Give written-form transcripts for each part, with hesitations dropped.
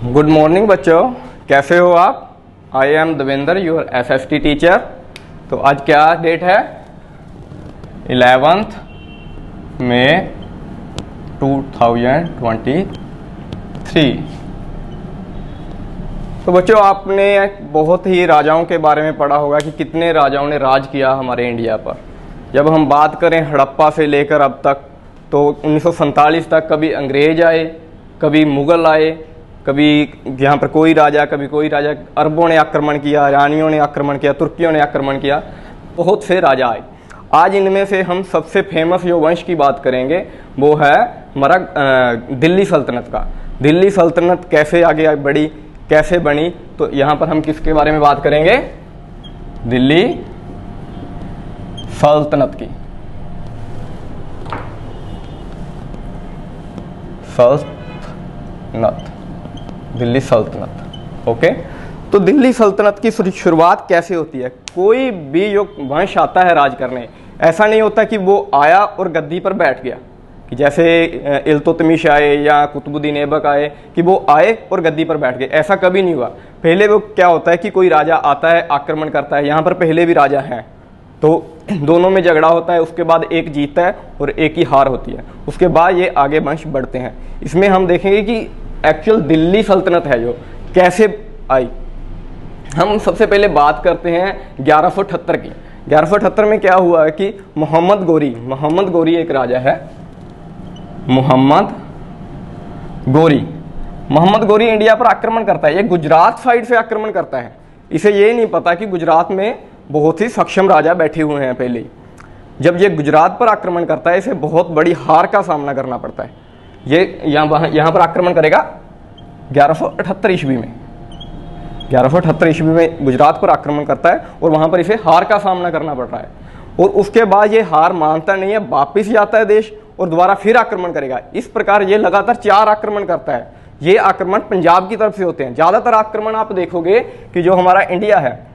Good morning बच्चों, कैसे हो आप। I am Devendra, your FFT teacher. तो आज क्या डेट है? 11 मई 2023। तो बच्चों, आपने बहुत ही राजाओं के बारे में पढ़ा होगा कि कितने राजाओं ने राज किया हमारे इंडिया पर। जब हम बात करें हड़प्पा से लेकर अब तक, तो 1947 तक कभी अंग्रेज आए, कभी मुगल आए, कभी यहाँ पर कोई राजा, कभी कोई राजा। अरबों ने आक्रमण किया, रानियों ने आक्रमण किया, तुर्कियों ने आक्रमण किया, बहुत से राजा आए। आज इनमें से हम सबसे फेमस जो वंश की बात करेंगे वो है हमारा दिल्ली सल्तनत का। दिल्ली सल्तनत कैसे आगे बढ़ी, कैसे बनी, तो यहाँ पर हम किसके बारे में बात करेंगे? दिल्ली सल्तनत की। सल्तनत, दिल्ली सल्तनत। ओके, तो दिल्ली सल्तनत की शुरुआत कैसे होती है? कोई भी जो वंश आता है राज करने, ऐसा नहीं होता कि वो आया और गद्दी पर बैठ गया, कि जैसे इल्तुतमिश आए या कुतुबुद्दीन ऐबक आए कि वो आए और गद्दी पर बैठ गए। ऐसा कभी नहीं हुआ। पहले वो क्या होता है कि कोई राजा आता है, आक्रमण करता है। यहाँ पर पहले भी राजा हैं, तो दोनों में झगड़ा होता है, उसके बाद एक जीतता है और एक ही हार होती है। उसके बाद ये आगे वंश बढ़ते हैं। इसमें हम देखेंगे कि एक्चुअल दिल्ली सल्तनत है जो कैसे आई। हम सबसे पहले बात करते हैं 1178 की। 1178 में क्या हुआ है कि मोहम्मद गोरी एक राजा है। मोहम्मद गोरी इंडिया पर आक्रमण करता है। ये गुजरात साइड से आक्रमण करता है। इसे ये नहीं पता कि गुजरात में बहुत ही सक्षम राजा बैठे हुए हैं पहले ही। जब ये गुजरात पर आक्रमण करता है, इसे बहुत बड़ी हार का सामना करना पड़ता है। ये यहाँ पर आक्रमण करेगा 1178 ईस्वी में। 1178 ईस्वी में गुजरात पर आक्रमण करता है और वहाँ पर इसे हार का सामना करना पड़ रहा है। और उसके बाद ये हार मानता नहीं है, वापिस जाता है देश और दोबारा फिर आक्रमण करेगा। इस प्रकार ये लगातार 4 आक्रमण करता है। ये आक्रमण पंजाब की तरफ से होते हैं। ज़्यादातर आक्रमण आप देखोगे कि जो हमारा इंडिया है,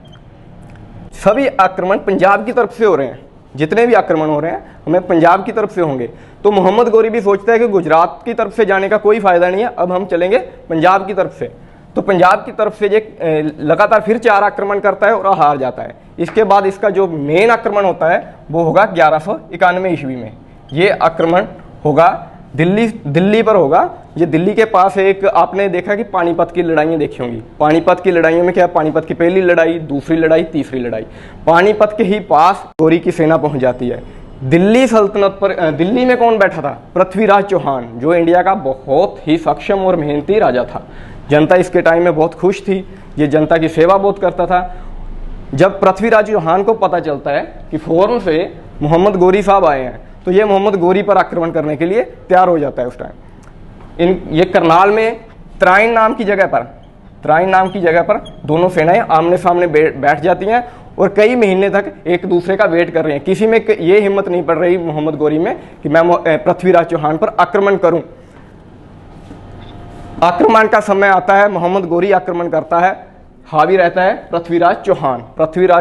सभी आक्रमण पंजाब की तरफ से हो रहे हैं। जितने भी आक्रमण हो रहे हैं हमें पंजाब की तरफ से होंगे। तो मोहम्मद गोरी भी सोचता है कि गुजरात की तरफ से जाने का कोई फायदा नहीं है, अब हम चलेंगे पंजाब की तरफ से। तो पंजाब की तरफ से ये लगातार फिर 4 आक्रमण करता है और हार जाता है। इसके बाद इसका जो मेन आक्रमण होता है वो होगा 1191 ईस्वी में। ये आक्रमण होगा दिल्ली पर होगा। ये दिल्ली के पास एक, आपने देखा कि पानीपत की लड़ाइयाँ देखी होंगी। पानीपत की लड़ाइयों में क्या, पानीपत की पहली लड़ाई, दूसरी लड़ाई, तीसरी लड़ाई, पानीपत के ही पास गोरी की सेना पहुंच जाती है। दिल्ली सल्तनत पर दिल्ली में कौन बैठा था? पृथ्वीराज चौहान, जो इंडिया का बहुत ही सक्षम और मेहनती राजा था। जनता इसके टाइम में बहुत खुश थी। ये जनता की सेवा बहुत करता था। जब पृथ्वीराज चौहान को पता चलता है कि फौरन से मोहम्मद गोरी साहब आए हैं, तो ये मोहम्मद गोरी पर आक्रमण करने के लिए तैयार हो जाता है। उस टाइम ये करनाल में त्राइन नाम की जगह पर दोनों सेनाएं आमने सामने बैठ जाती हैं और कई महीने तक एक दूसरे का वेट कर रहे हैं। किसी में ये हिम्मत नहीं पड़ रही मोहम्मद गोरी में कि मैं पृथ्वीराज चौहान पर आक्रमण करूं। आक्रमण का समय आता है, मोहम्मद गोरी आक्रमण करता है, हावी रहता है पृथ्वीराज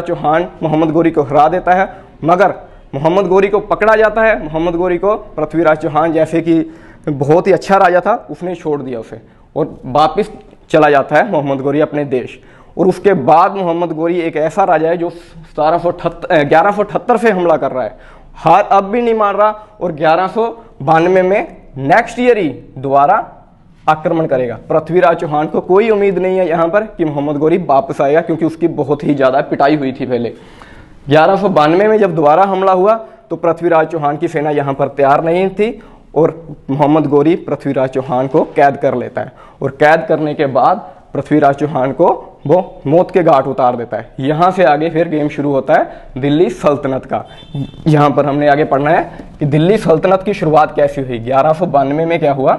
चौहान मोहम्मद गोरी को हरा देता है। मगर मोहम्मद गोरी को पकड़ा जाता है। मोहम्मद गोरी को पृथ्वीराज चौहान, जैसे कि बहुत ही अच्छा राजा था, उसने छोड़ दिया उसे और वापिस चला जाता है मोहम्मद गोरी अपने देश। और उसके बाद मोहम्मद गोरी एक ऐसा राजा है जो 1178 से हमला कर रहा है। हार अब भी नहीं मार रहा और 1192 में नेक्स्ट ईयर ही दोबारा आक्रमण करेगा। पृथ्वीराज चौहान को कोई उम्मीद नहीं है यहाँ पर कि मोहम्मद गोरी वापस आएगा, क्योंकि उसकी बहुत ही ज़्यादा पिटाई हुई थी पहले। 1192 में जब दोबारा हमला हुआ तो पृथ्वीराज चौहान की सेना यहाँ पर तैयार नहीं थी और मोहम्मद गोरी पृथ्वीराज चौहान को कैद कर लेता है। और कैद करने के बाद पृथ्वीराज चौहान को वो मौत के घाट उतार देता है। यहाँ से आगे फिर गेम शुरू होता है दिल्ली सल्तनत का। यहाँ पर हमने आगे पढ़ना है कि दिल्ली सल्तनत की शुरुआत कैसी हुई। 1192 में क्या हुआ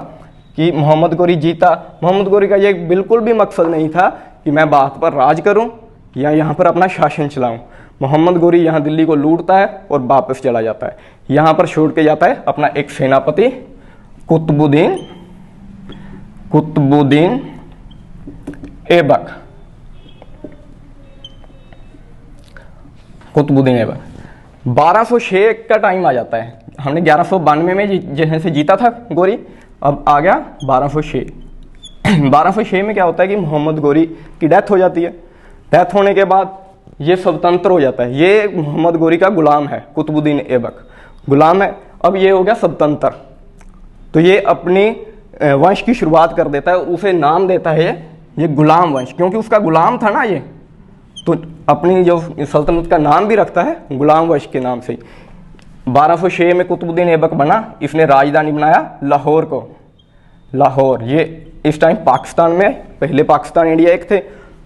कि मोहम्मद गोरी जीता। मोहम्मद गोरी का ये बिल्कुल भी मकसद नहीं था कि मैं बात पर राज करूं या यहाँ पर अपना शासन चलाऊं। मोहम्मद गोरी यहाँ दिल्ली को लूटता है और वापस चला जाता है। यहाँ पर छोड़ के जाता है अपना एक सेनापति कुतुबुद्दीन ऐबक। 1206 का टाइम आ जाता है। हमने 1192 में जैसे जीता था गोरी, अब आ गया 1206। 1206 में क्या होता है कि मोहम्मद गोरी की डेथ हो जाती है। डेथ होने के बाद ये स्वतंत्र हो जाता है। ये मोहम्मद गोरी का गुलाम है, कुतुबुद्दीन ऐबक गुलाम है। अब ये हो गया स्वतंत्र, तो ये अपनी वंश की शुरुआत कर देता है और उसे नाम देता है ये गुलाम वंश, क्योंकि उसका गुलाम था ना ये, तो अपनी जो सल्तनत का नाम भी रखता है गुलाम वंश के नाम से। 1206 में कुतुबुद्दीन ऐबक बना, इसने राजधानी बनाया लाहौर को। लाहौर ये इस टाइम पाकिस्तान में, पहले पाकिस्तान इंडिया एक थे,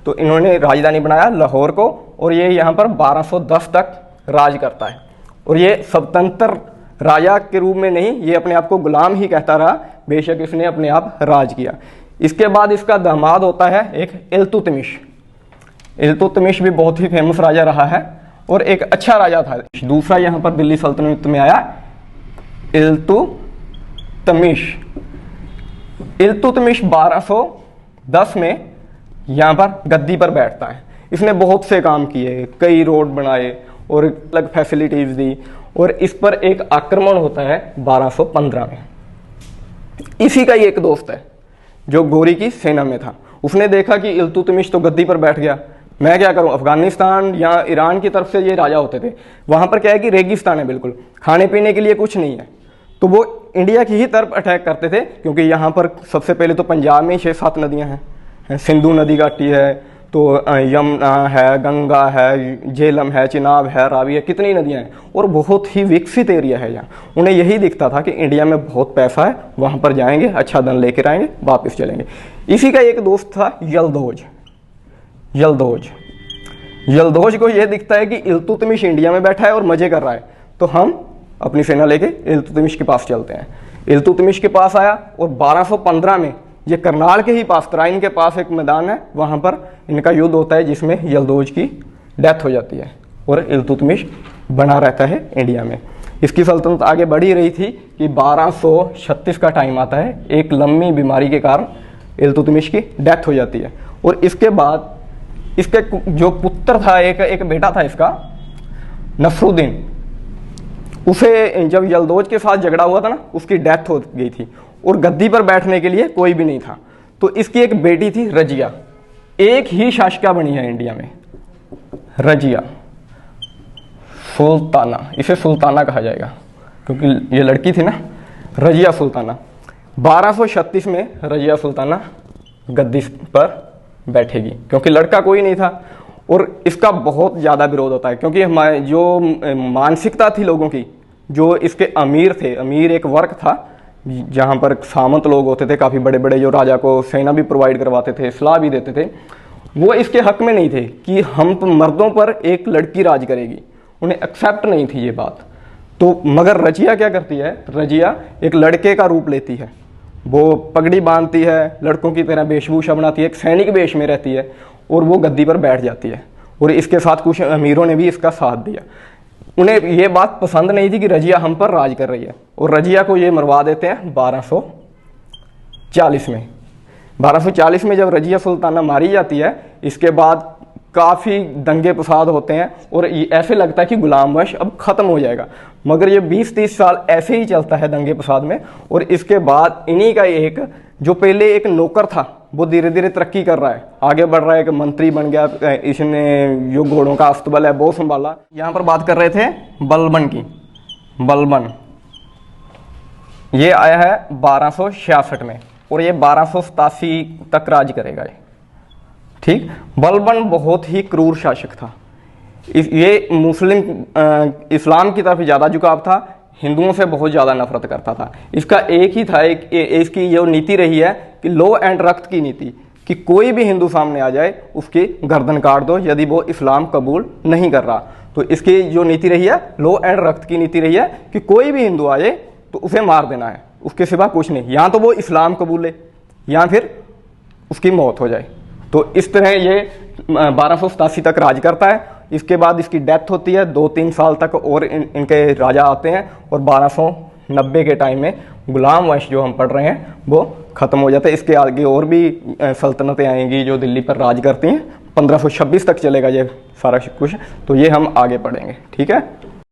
तो इन्होंने राजधानी बनाया लाहौर को, और ये यहाँ पर 1210 तक राज करता है। और ये स्वतंत्र राजा के रूप में नहीं, ये अपने आप को गुलाम ही कहता रहा, बेशक इसने अपने आप राज किया। इसके बाद इसका दामाद होता है एक इल्तुतमिश। इल्तुतमिश भी बहुत ही फेमस राजा रहा है और एक अच्छा राजा था। दूसरा यहाँ पर दिल्ली सल्तनत में आया इल्तुतमिश। इल्तुतमिश 1210 में यहाँ पर गद्दी पर बैठता है। इसने बहुत से काम किए, कई रोड बनाए और अलग फैसिलिटीज दी, और इस पर एक आक्रमण होता है 1215 में। इसी का ही एक दोस्त है जो गोरी की सेना में था, उसने देखा कि इल्तुतमिश तो गद्दी पर बैठ गया, मैं क्या करूं। अफगानिस्तान या ईरान की तरफ से ये राजा होते थे, वहां पर क्या है कि रेगिस्तान है, बिल्कुल खाने पीने के लिए कुछ नहीं है, तो वो इंडिया की ही तरफ अटैक करते थे, क्योंकि यहाँ पर सबसे पहले तो पंजाब में 6-7 नदियाँ हैं। सिंधु नदी घाटी है, तो यमुना है, गंगा है, झेलम है, चिनाब है, रावी है, कितनी नदियाँ हैं, और बहुत ही विकसित एरिया है यहाँ। उन्हें यही दिखता था कि इंडिया में बहुत पैसा है, वहाँ पर जाएंगे, अच्छा धन लेकर आएंगे, वापस चलेंगे। इसी का एक दोस्त था यलदौज। यलदौज को यह दिखता है कि इल्तुतमिश इंडिया में बैठा है और मजे कर रहा है, तो हम अपनी सेना लेके इल्तुतमिश के पास चलते हैं। इल्तुतमिश के पास आया और 1215 में ये करनाल के ही पास, तराइन के पास एक मैदान है, वहाँ पर इनका युद्ध होता है, जिसमें यलदौज की डेथ हो जाती है और इल्तुतमिश बना रहता है इंडिया में। इसकी सल्तनत आगे बढ़ ही रही थी कि 1236 का टाइम आता है, एक लंबी बीमारी के कारण इल्तुतमिश की डेथ हो जाती है। और इसके बाद इसके जो पुत्र था, एक बेटा था इसका, नसरुद्दीन, उसे जब यलदौज के साथ झगड़ा हुआ था ना, उसकी डेथ हो गई थी और गद्दी पर बैठने के लिए कोई भी नहीं था। तो इसकी एक बेटी थी रजिया, एक ही शासिका बनी है इंडिया में, रजिया सुल्ताना, इसे सुल्ताना कहा जाएगा क्योंकि ये लड़की थी ना, रजिया सुल्ताना। 1236 में रजिया सुल्ताना गद्दी पर बैठेगी, क्योंकि लड़का कोई नहीं था। और इसका बहुत ज़्यादा विरोध होता है, क्योंकि हमारे जो मानसिकता थी लोगों की, जो इसके अमीर थे, अमीर एक वर्ग था जहाँ पर सामंत लोग होते थे काफ़ी बड़े बड़े, जो राजा को सेना भी प्रोवाइड करवाते थे, सलाह भी देते थे, वो इसके हक में नहीं थे कि हम मर्दों पर एक लड़की राज करेगी, उन्हें एक्सेप्ट नहीं थी ये बात। तो मगर रजिया क्या करती है, रजिया एक लड़के का रूप लेती है, वो पगड़ी बांधती है, लड़कों की तरह वेशभूषा बनाती है, एक सैनिक वेश में रहती है और वो गद्दी पर बैठ जाती है। और इसके साथ कुछ अमीरों ने भी इसका साथ दिया। उन्हें ये बात पसंद नहीं थी कि रजिया हम पर राज कर रही है, और रजिया को ये मरवा देते हैं 1240 में। 1240 में जब रजिया सुल्ताना मारी जाती है, इसके बाद काफ़ी दंगे फसाद होते हैं और ऐसे लगता है कि गुलाम वंश अब ख़त्म हो जाएगा। मगर ये 20-30 साल ऐसे ही चलता है दंगे फसाद में। और इसके बाद इन्हीं का एक, जो पहले एक नौकर था, वो धीरे धीरे तरक्की कर रहा है, आगे बढ़ रहा है, एक मंत्री बन गया, इसने जो घोड़ों का अस्तबल है वो संभाला। यहाँ पर बात कर रहे थे बलबन की। बलबन ये आया है 1266 में और ये 1287 तक राज करेगा ये, ठीक। बलबन बहुत ही क्रूर शासक था। ये मुस्लिम इस्लाम की तरफ ज़्यादा झुकाव था, हिंदुओं से बहुत ज़्यादा नफरत करता था। इसका एक ही था, इसकी जो नीति रही है कि लॉ एंड रक्त की नीति, कि कोई भी हिंदू सामने आ जाए उसकी गर्दन काट दो यदि वो इस्लाम कबूल नहीं कर रहा। तो इसकी जो नीति रही है, लॉ एंड रक्त की नीति रही है कि कोई भी हिंदू आ जाए तो उसे मार देना है, उसके सिवा कुछ नहीं, या तो वो इस्लाम कबूले या फिर उसकी मौत हो जाए। तो इस तरह ये 1287 तक राज करता है। इसके बाद इसकी डेथ होती है, 2-3 साल तक और इनके राजा आते हैं और 1290 के टाइम में गुलाम वंश जो हम पढ़ रहे हैं वो ख़त्म हो जाता है। इसके आगे और भी सल्तनतें आएंगी जो दिल्ली पर राज करती हैं। 1526 तक चलेगा ये सारा कुछ, तो ये हम आगे पढ़ेंगे, ठीक है।